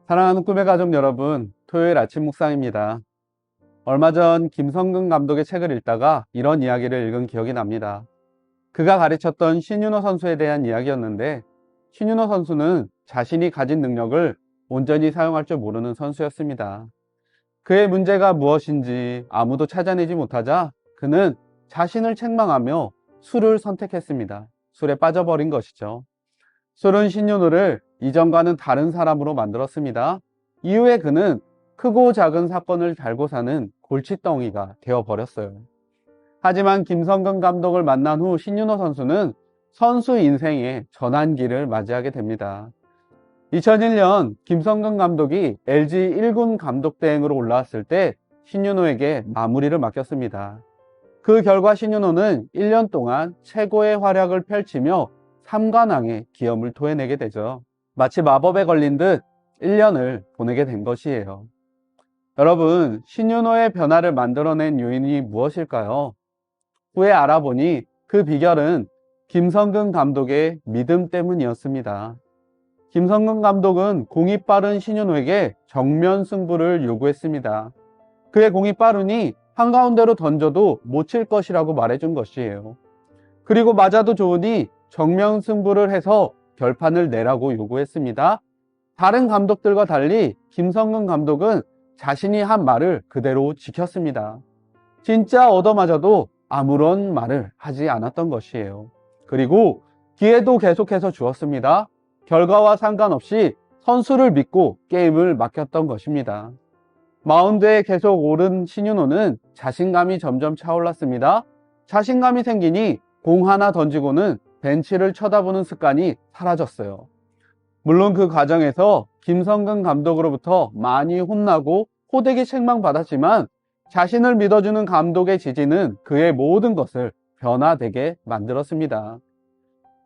사랑하는 꿈의 가족 여러분, 토요일 아침 묵상입니다. 얼마 전 김성근 감독의 책을 읽다가 이런 이야기를 읽은 기억이 납니다. 그가 가르쳤던 신윤호 선수에 대한 이야기였는데, 신윤호 선수는 자신이 가진 능력을 온전히 사용할 줄 모르는 선수였습니다. 그의 문제가 무엇인지 아무도 찾아내지 못하자 그는 자신을 책망하며 술을 선택했습니다. 술에 빠져버린 것이죠. 술은 신윤호를 이전과는 다른 사람으로 만들었습니다. 이후에 그는 크고 작은 사건을 달고 사는 골칫덩이가 되어버렸어요. 하지만 김성근 감독을 만난 후 신윤호 선수는 선수 인생의 전환기를 맞이하게 됩니다. 2001년 김성근 감독이 LG 1군 감독 대행으로 올라왔을 때 신윤호에게 마무리를 맡겼습니다. 그 결과 신윤호는 1년 동안 최고의 활약을 펼치며 3관왕의 기염을 토해내게 되죠. 마치 마법에 걸린 듯 1년을 보내게 된 것이에요. 여러분, 신윤호의 변화를 만들어낸 요인이 무엇일까요? 후에 알아보니 그 비결은 김성근 감독의 믿음 때문이었습니다. 김성근 감독은 공이 빠른 신윤호에게 정면 승부를 요구했습니다. 그의 공이 빠르니 한가운데로 던져도 못 칠 것이라고 말해준 것이에요. 그리고 맞아도 좋으니 정면 승부를 해서 결판을 내라고 요구했습니다. 다른 감독들과 달리 김성근 감독은 자신이 한 말을 그대로 지켰습니다. 진짜 얻어맞아도 아무런 말을 하지 않았던 것이에요. 그리고 기회도 계속해서 주었습니다. 결과와 상관없이 선수를 믿고 게임을 맡겼던 것입니다. 마운드에 계속 오른 신윤호는 자신감이 점점 차올랐습니다. 자신감이 생기니 공 하나 던지고는 벤치를 쳐다보는 습관이 사라졌어요. 물론 그 과정에서 김성근 감독으로부터 많이 혼나고 호되게 책망받았지만 자신을 믿어주는 감독의 지지는 그의 모든 것을 변화되게 만들었습니다.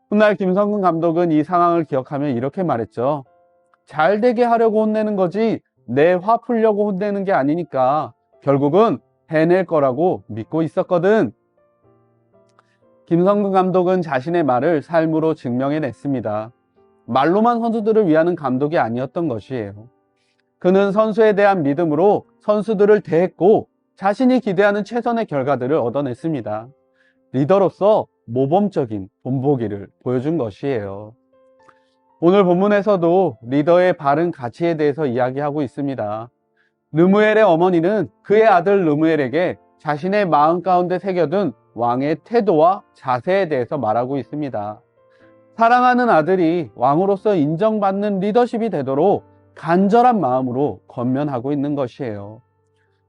훗날 김성근 감독은 이 상황을 기억하며 이렇게 말했죠. 잘 되게 하려고 혼내는 거지 내 화 풀려고 혼내는 게 아니니까 결국은 해낼 거라고 믿고 있었거든. 김성근 감독은 자신의 말을 삶으로 증명해냈습니다. 말로만 선수들을 위하는 감독이 아니었던 것이에요. 그는 선수에 대한 믿음으로 선수들을 대했고 자신이 기대하는 최선의 결과들을 얻어냈습니다. 리더로서 모범적인 본보기를 보여준 것이에요. 오늘 본문에서도 리더의 바른 가치에 대해서 이야기하고 있습니다. 르무엘의 어머니는 그의 아들 르무엘에게 자신의 마음 가운데 새겨둔 왕의 태도와 자세에 대해서 말하고 있습니다. 사랑하는 아들이 왕으로서 인정받는 리더십이 되도록 간절한 마음으로 권면하고 있는 것이에요.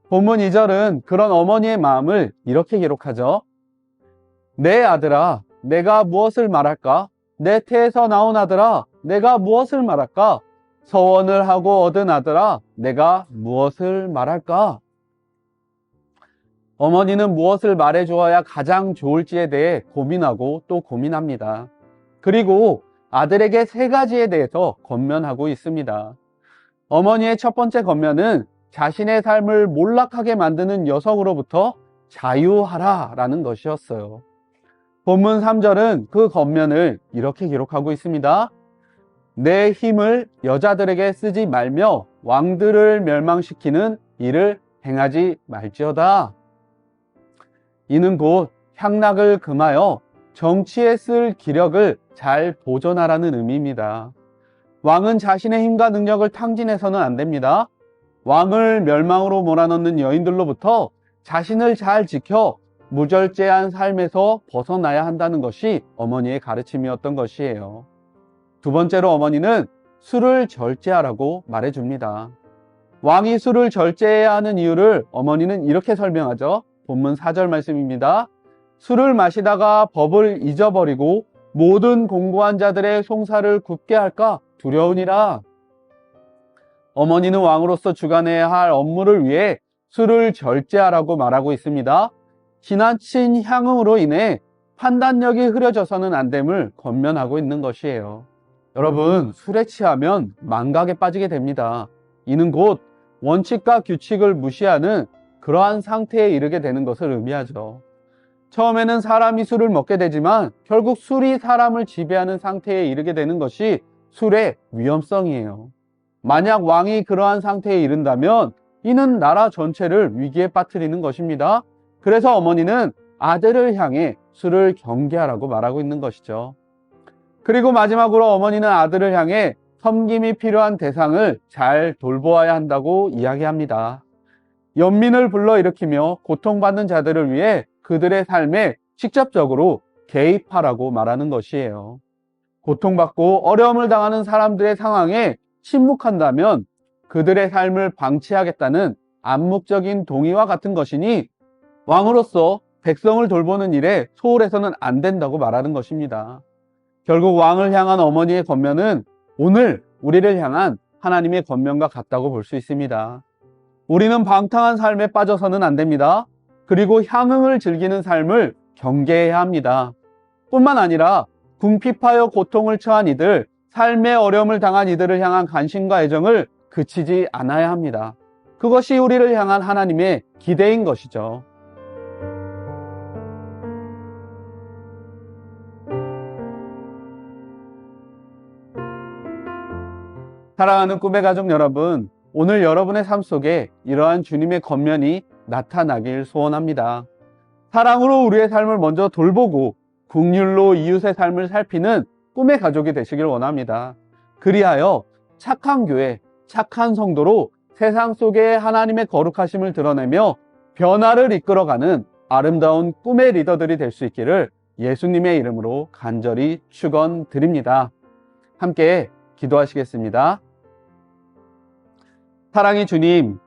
본문 2절은 그런 어머니의 마음을 이렇게 기록하죠. 내 아들아, 내가 무엇을 말할까? 내 태에서 나온 아들아, 내가 무엇을 말할까? 서원을 하고 얻은 아들아, 내가 무엇을 말할까? 어머니는 무엇을 말해주어야 가장 좋을지에 대해 고민하고 또 고민합니다. 그리고 아들에게 3가지에 대해서 권면하고 있습니다. 어머니의 첫 번째 권면은 자신의 삶을 몰락하게 만드는 여성으로부터 자유하라 라는 것이었어요. 본문 3절은 그 권면을 이렇게 기록하고 있습니다. 내 힘을 여자들에게 쓰지 말며 왕들을 멸망시키는 일을 행하지 말지어다. 이는 곧 향락을 금하여 정치에 쓸 기력을 잘 보존하라는 의미입니다. 왕은 자신의 힘과 능력을 탕진해서는 안 됩니다. 왕을 멸망으로 몰아넣는 여인들로부터 자신을 잘 지켜 무절제한 삶에서 벗어나야 한다는 것이 어머니의 가르침이었던 것이에요. 두 번째로 어머니는 술을 절제하라고 말해줍니다. 왕이 술을 절제해야 하는 이유를 어머니는 이렇게 설명하죠. 본문 4절 말씀입니다. 술을 마시다가 법을 잊어버리고 모든 공고한 자들의 송사를 굽게 할까 두려우니라. 어머니는 왕으로서 주관해야 할 업무를 위해 술을 절제하라고 말하고 있습니다. 지나친 향응으로 인해 판단력이 흐려져서는 안 됨을 권면하고 있는 것이에요. 여러분, 술에 취하면 망각에 빠지게 됩니다. 이는 곧 원칙과 규칙을 무시하는 그러한 상태에 이르게 되는 것을 의미하죠. 처음에는 사람이 술을 먹게 되지만 결국 술이 사람을 지배하는 상태에 이르게 되는 것이 술의 위험성이에요. 만약 왕이 그러한 상태에 이른다면 이는 나라 전체를 위기에 빠뜨리는 것입니다. 그래서 어머니는 아들을 향해 수를 경계하라고 말하고 있는 것이죠. 그리고 마지막으로 어머니는 아들을 향해 섬김이 필요한 대상을 잘 돌보아야 한다고 이야기합니다. 연민을 불러일으키며 고통받는 자들을 위해 그들의 삶에 직접적으로 개입하라고 말하는 것이에요. 고통받고 어려움을 당하는 사람들의 상황에 침묵한다면 그들의 삶을 방치하겠다는 암묵적인 동의와 같은 것이니 왕으로서 백성을 돌보는 일에 소홀해서는 안 된다고 말하는 것입니다. 결국 왕을 향한 어머니의 권면은 오늘 우리를 향한 하나님의 권면과 같다고 볼 수 있습니다. 우리는 방탕한 삶에 빠져서는 안 됩니다. 그리고 향응을 즐기는 삶을 경계해야 합니다. 뿐만 아니라 궁핍하여 고통을 처한 이들, 삶의 어려움을 당한 이들을 향한 관심과 애정을 그치지 않아야 합니다. 그것이 우리를 향한 하나님의 기대인 것이죠. 사랑하는 꿈의 가족 여러분, 오늘 여러분의 삶 속에 이러한 주님의 권면이 나타나길 소원합니다. 사랑으로 우리의 삶을 먼저 돌보고 긍휼로 이웃의 삶을 살피는 꿈의 가족이 되시길 원합니다. 그리하여 착한 교회, 착한 성도로 세상 속에 하나님의 거룩하심을 드러내며 변화를 이끌어가는 아름다운 꿈의 리더들이 될 수 있기를 예수님의 이름으로 간절히 축원드립니다. 함께 기도하시겠습니다. 사랑의 주님,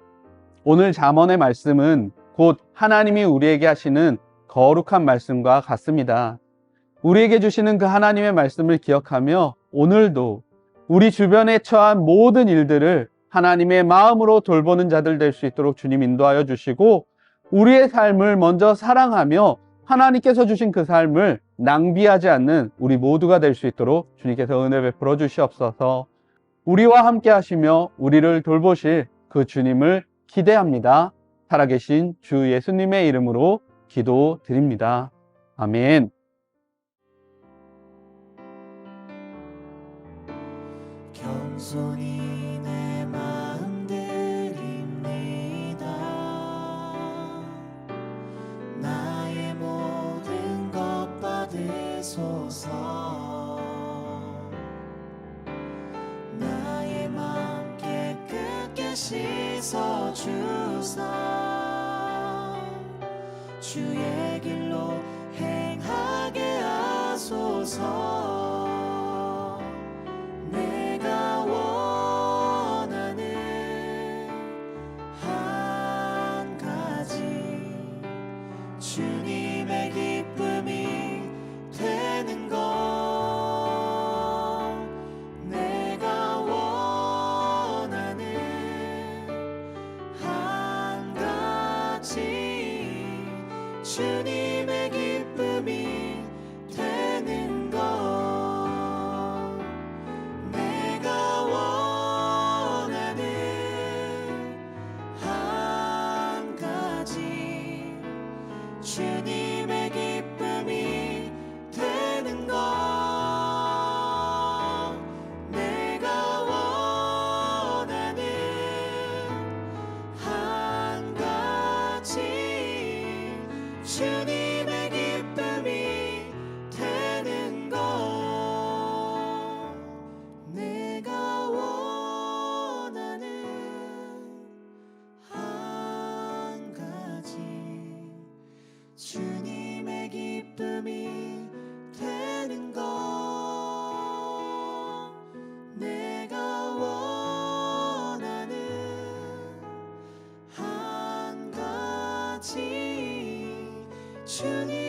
오늘 잠언의 말씀은 곧 하나님이 우리에게 하시는 거룩한 말씀과 같습니다. 우리에게 주시는 그 하나님의 말씀을 기억하며 오늘도 우리 주변에 처한 모든 일들을 하나님의 마음으로 돌보는 자들 될 수 있도록 주님 인도하여 주시고 우리의 삶을 먼저 사랑하며 하나님께서 주신 그 삶을 낭비하지 않는 우리 모두가 될 수 있도록 주님께서 은혜 베풀어 주시옵소서. 우리와 함께 하시며 우리를 돌보실 그 주님을 기대합니다. 살아계신 주 예수님의 이름으로 기도드립니다. 아멘. 겸손히 내 마음 드립니다. 나의 모든 것 받으소서. 나의 마음 깨끗게 씻어주사 주의 길로 행하게 하소서. 내가 원하는 한 가지 주님의 기쁨이 되는 것. 내가 원하는 한 가지 주님의 기쁨이 되는 것. 내가 원하는 한 가지 주님의 기쁨이 되는 것. 내가 원하는 한 가지 주님의 기쁨이 되는 것. 내가 원하는 한 가지 주님의 기쁨이 되는 것. 내가 원하는 한 가지 주님